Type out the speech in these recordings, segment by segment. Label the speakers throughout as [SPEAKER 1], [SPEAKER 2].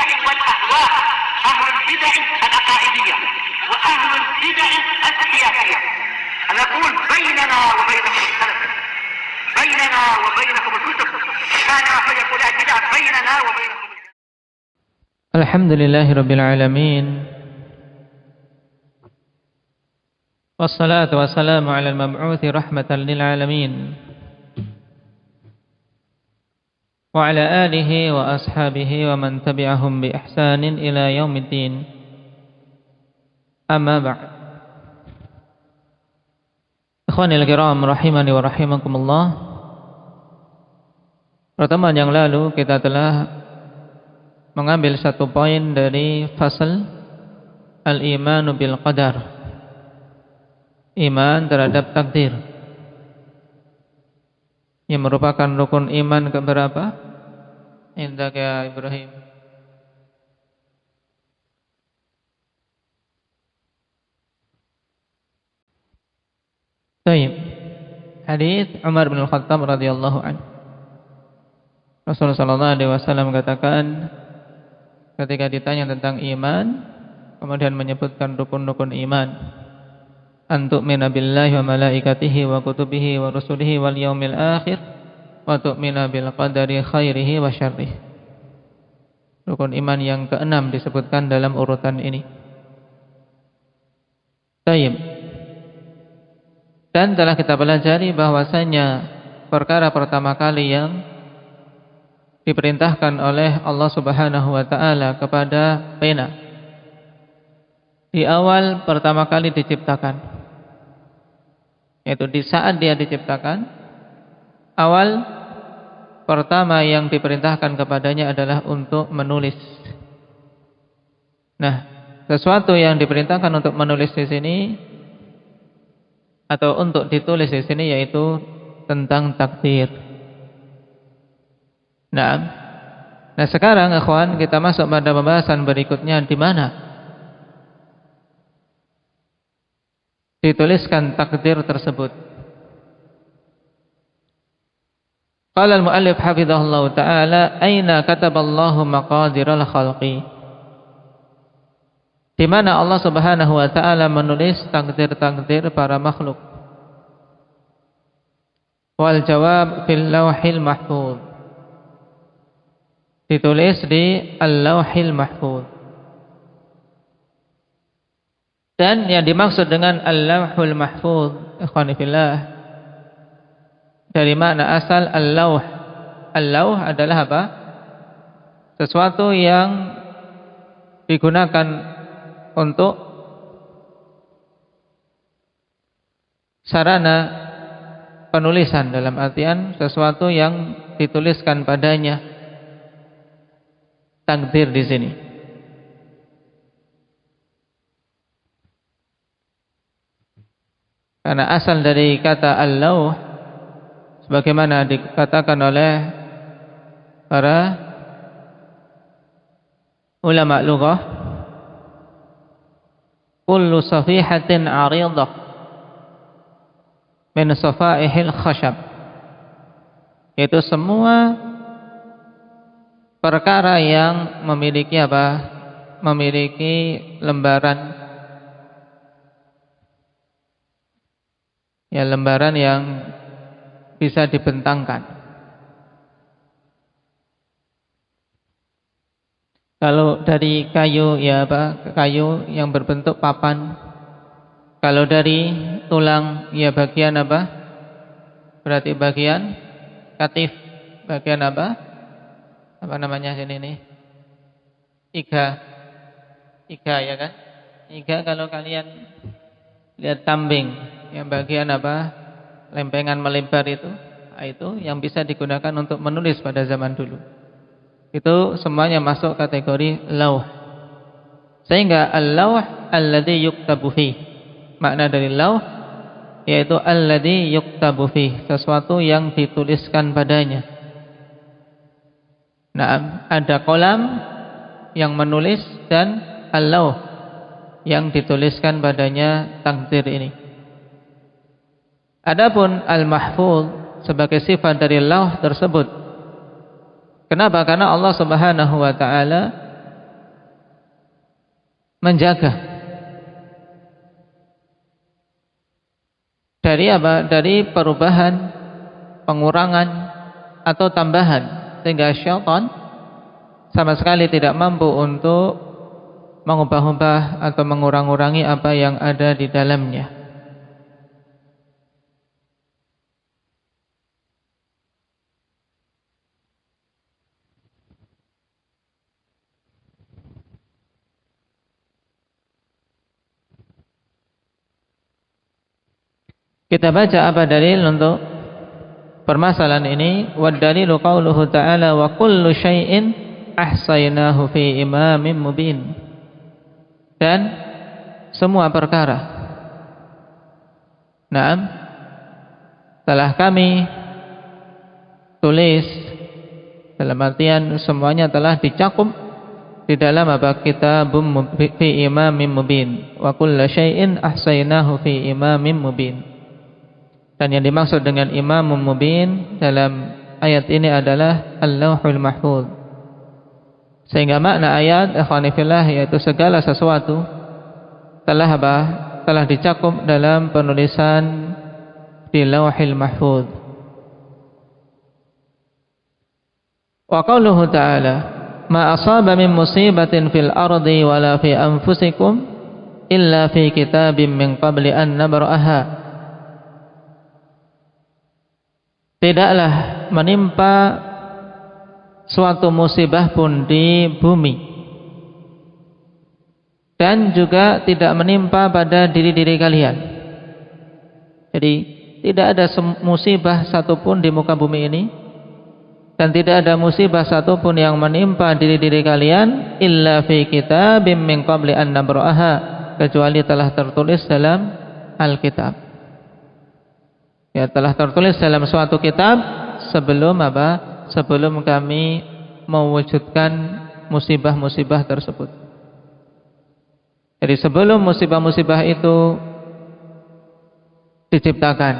[SPEAKER 1] البدع والأهواء، أهل البدع العقائدية وأهل البدع السياسية. نقول بيننا وبينكم السلف، بيننا وبينكم الكتب، كان فيقول البدع بيننا وبينكم.
[SPEAKER 2] Alhamdulillahirabbil alamin. Wassalatu wassalamu ala al-mab'uthi rahmatan lil alamin. Wa ala alihi wa ashabihi wa man tabi'ahum bi ihsanin ila yaumiddin. Amma ba'd. Ikhwanil kiram rahimani wa rahimakumullah. Pertemuan yang lalu kita telah mengambil satu poin dari fasal al-imanu bil qadar, iman terhadap takdir, yang merupakan rukun iman keberapa? Indak ya Ibrahim. Baik. Hadis Umar bin Al-Khattab radhiyallahu anhu. Rasulullah sallallahu alaihi wasallam katakan ketika ditanya tentang iman, kemudian menyebutkan rukun-rukun iman. Antu'mina billahi wa malaikatihi wa kutubihi wa rusulihi wal yaumil akhir wa tu'mina bil qadari khairihi wa syarrihi. Rukun iman yang keenam disebutkan dalam urutan ini. Baik. Dan telah kita pelajari bahwasanya perkara pertama kali yang diperintahkan oleh Allah Subhanahu wa taala kepada pena di awal pertama kali diciptakan, yaitu di saat dia diciptakan, awal pertama yang diperintahkan kepadanya adalah untuk menulis. Nah, sesuatu yang diperintahkan untuk menulis di sini atau untuk ditulis di sini yaitu tentang takdir. Nah, sekarang ikhwan kita masuk pada pembahasan berikutnya, di mana dituliskan takdir tersebut. Qala al-muallif hafizahullah ta'ala, aina kataballahu maqadiral khalqi, di mana Allah Subhanahu wa taala menulis takdir-takdir para makhluk. Wal jawab fil lauhil mahfuz, ditulis di Al-Lauhil Mahfuz. Dan yang dimaksud dengan Al-Lauhul Mahfuz, ikhwani fillah, dari makna asal Al-Lauh. Al-Lauh adalah apa? Sesuatu yang digunakan untuk sarana penulisan, dalam artian sesuatu yang dituliskan padanya takdir di sini. Karena asal dari kata al-lauh, sebagaimana dikatakan oleh para ulama lughah, kullu safihatin 'aridah min safaihil khashab, yaitu semua perkara yang memiliki apa? Memiliki lembaran, ya, lembaran yang bisa dibentangkan. Kalau dari kayu, ya apa? Kayu yang berbentuk papan. Kalau dari tulang, ya bagian apa? Berarti bagian katif. Bagian apa? Apa namanya sini nih? Iga ya kan? Iga kalau kalian lihat kambing, yang bagian apa? Lempengan melebar itu yang bisa digunakan untuk menulis pada zaman dulu. Itu semuanya masuk kategori lauh. Sehingga al-lauh alladzi yuktabu fi. Makna dari lauh yaitu alladzi yuktabu fi, sesuatu yang dituliskan padanya. Nah, ada kolam yang menulis dan al-lauh yang dituliskan padanya takdir ini. Adapun al-mahfuz sebagai sifat dari lauh tersebut. Kenapa? Karena Allah Subhanahu wa taala menjaga dari apa? Dari perubahan, pengurangan atau tambahan, sehingga syaitan sama sekali tidak mampu untuk mengubah-ubah atau mengurang-urangi apa yang ada di dalamnya. Kita baca apa dalil untuk permasalahan ini. Wa dalilu qauluhu ta'ala wa kullu syai'in ahsaynahu fi imamin mubin. Dan semua perkara, naam, telah kami tulis, dalam artian semuanya telah dicakup di dalam apa? Kitabum fi imamin mubin. Wa kullu syai'in ahsaynahu fi imamin mubin. Dan yang dimaksud dengan imamun mubin dalam ayat ini adalah Al-Lauhul Mahfuz. Sehingga makna ayat ikhwanifillah yaitu segala sesuatu telah dicakup dalam penulisan di Lauhul Mahfuz. Wa qauluhu ta'ala ma asaba min musibatin fil ardi wala fi anfusikum illa fi kitabim min qabli an nabra'aha. Tidaklah menimpa suatu musibah pun di bumi, dan juga tidak menimpa pada diri-diri kalian. Jadi tidak ada musibah satupun di muka bumi ini, dan tidak ada musibah satupun yang menimpa diri-diri kalian illa fi kitabim min qabli an nabra'aha, kecuali telah tertulis dalam Alkitab. Ya, telah tertulis dalam suatu kitab sebelum apa? Sebelum kami mewujudkan musibah-musibah tersebut. Jadi sebelum musibah-musibah itu diciptakan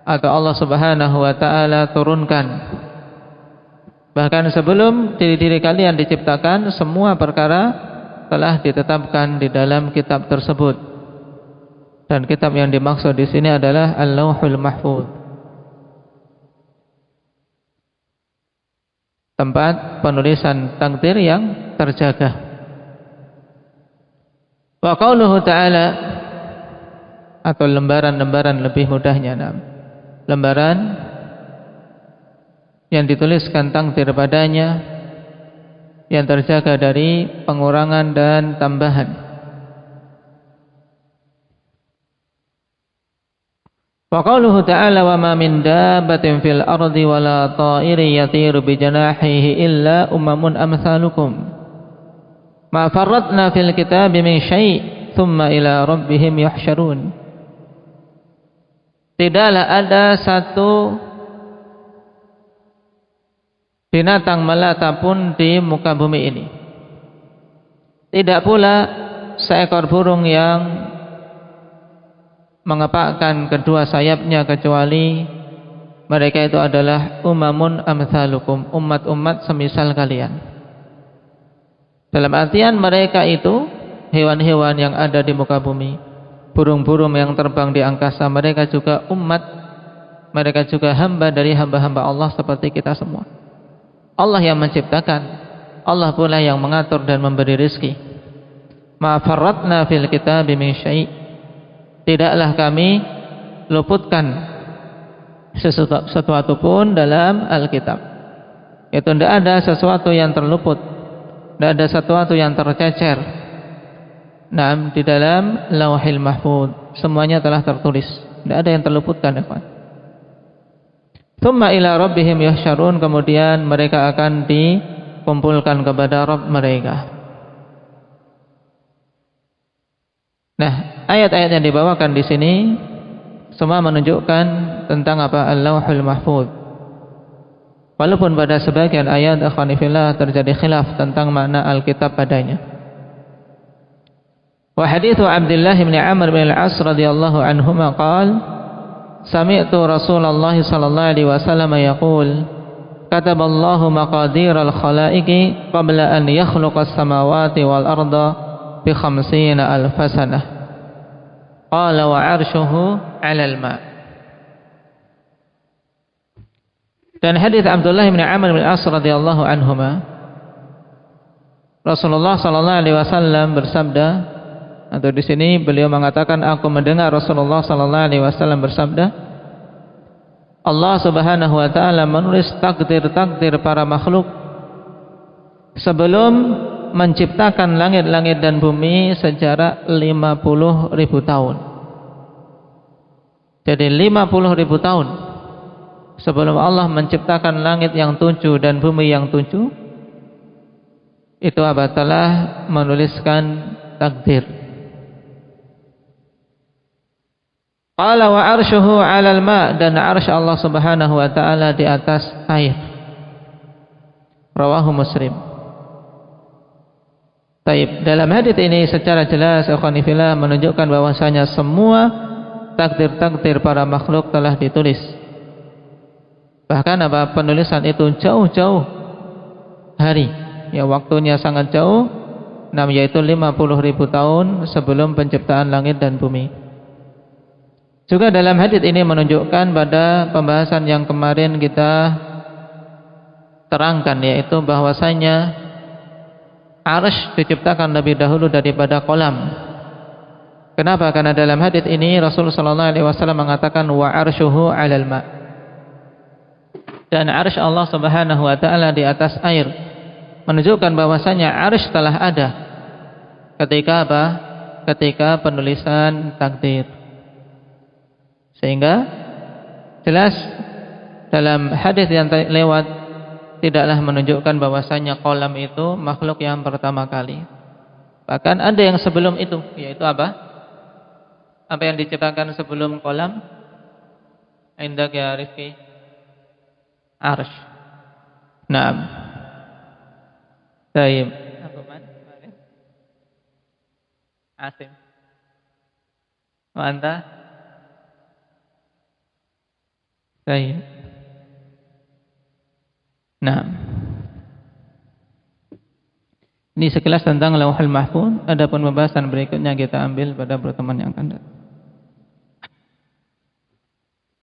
[SPEAKER 2] atau Allah Subhanahu wa taala turunkan, bahkan sebelum diri-diri kalian diciptakan, semua perkara telah ditetapkan di dalam kitab tersebut. Dan kitab yang dimaksud di sini adalah Al-Lauhul Mahfuz, tempat penulisan takdir yang terjaga. Wa qauluhu ta'ala, atau lembaran-lembaran lebih mudahnya, lembaran yang dituliskan takdir padanya, yang terjaga dari pengurangan dan tambahan. Wa qauluhu ta'ala wa ma min dabbatin fil ardi wala ta'irin yatiru bi janahihi illa umamun amsalukum ma farratna fil kitabi min syai' thumma ila rabbihim yuhsyarun. Tidaklah ada satu binatang melata pun di muka bumi ini, tidak pula seekor burung yang mengepakkan kedua sayapnya, kecuali mereka itu adalah umamun amsalukum, umat-umat semisal kalian. Dalam artian mereka itu hewan-hewan yang ada di muka bumi, burung-burung yang terbang di angkasa, mereka juga umat, mereka juga hamba dari hamba-hamba Allah seperti kita semua. Allah yang menciptakan, Allah pula yang mengatur dan memberi rezeki. Ma farratna fil kitabi min syai', tidaklah kami luputkan sesuatu pun dalam Alkitab. Itu tidak ada sesuatu yang terluput, tidak ada sesuatu yang tercecer. Nah, di dalam Lauhul Mahfuz semuanya telah tertulis, tidak ada yang terluputkan. Tsumma ila rabbihim yuhsyarun, kemudian mereka akan dikumpulkan kepada Rabb mereka. Nah, ayat-ayat yang dibawakan di sini semua menunjukkan tentang apa? Al-Lauhul Mahfuz. Walaupun pada sebagian ayat akhwanifillah terjadi khilaf tentang makna Alkitab padanya. Wa hadithu Abdullah bin Amr bin Al-As radhiyallahu anhuma qala sami'tu Rasulullah sallallahu alaihi wasallam yaqul kataballahu maqadir al-khalaiqi qabla an yakhluqa as-samawati wal arda bi 50,000 sanah. Qala wa 'arshuhu 'alal ma'. Dan hadis Abdullah bin Amr bin As radhiyallahu anhuma, Rasulullah sallallahu alaihi wasallam bersabda, atau di sini beliau mengatakan, aku mendengar Rasulullah sallallahu alaihi wasallam bersabda, Allah Subhanahu wa taala menulis takdir-takdir para makhluk sebelum menciptakan langit-langit dan bumi sejarah 50.000 tahun. Jadi 50.000 tahun sebelum Allah menciptakan langit yang 7 dan bumi yang 7, itu Allah telah menuliskan takdir. Qala wa arshuhu 'alal ma', dan arsy Allah Subhanahu wa taala di atas air. Rawahu Muslim. Baik, dalam hadis ini secara jelas ikhwan fillah menunjukkan bahwasanya semua takdir-takdir para makhluk telah ditulis. Bahkan penulisan itu jauh-jauh hari, ya waktunya sangat jauh, yaitu 50.000 tahun sebelum penciptaan langit dan bumi. Juga dalam hadis ini menunjukkan pada pembahasan yang kemarin kita terangkan, yaitu bahwasanya arsy diciptakan lebih dahulu daripada kolam. Kenapa? Karena dalam hadis ini Rasulullah sallallahu alaihi wasallam mengatakan wa arshuhu 'alal ma'. Dan arsy Allah Subhanahu wa taala di atas air, menunjukkan bahwasanya arsy telah ada ketika apa? Ketika penulisan takdir. Sehingga jelas dalam hadis yang lewat tidaklah menunjukkan bahwasanya kolam itu makhluk yang pertama kali. Bahkan ada yang sebelum itu, yaitu apa? Apa yang diciptakan sebelum kolam? Indak ya Rifki? Arsy. Naam. Baik. Apa man? Asim. Wa anta? Baik. Nah, ini sekilas tentang Lauhul Mahfuz. Adapun pembahasan berikutnya kita ambil pada pertemuan yang akan datang.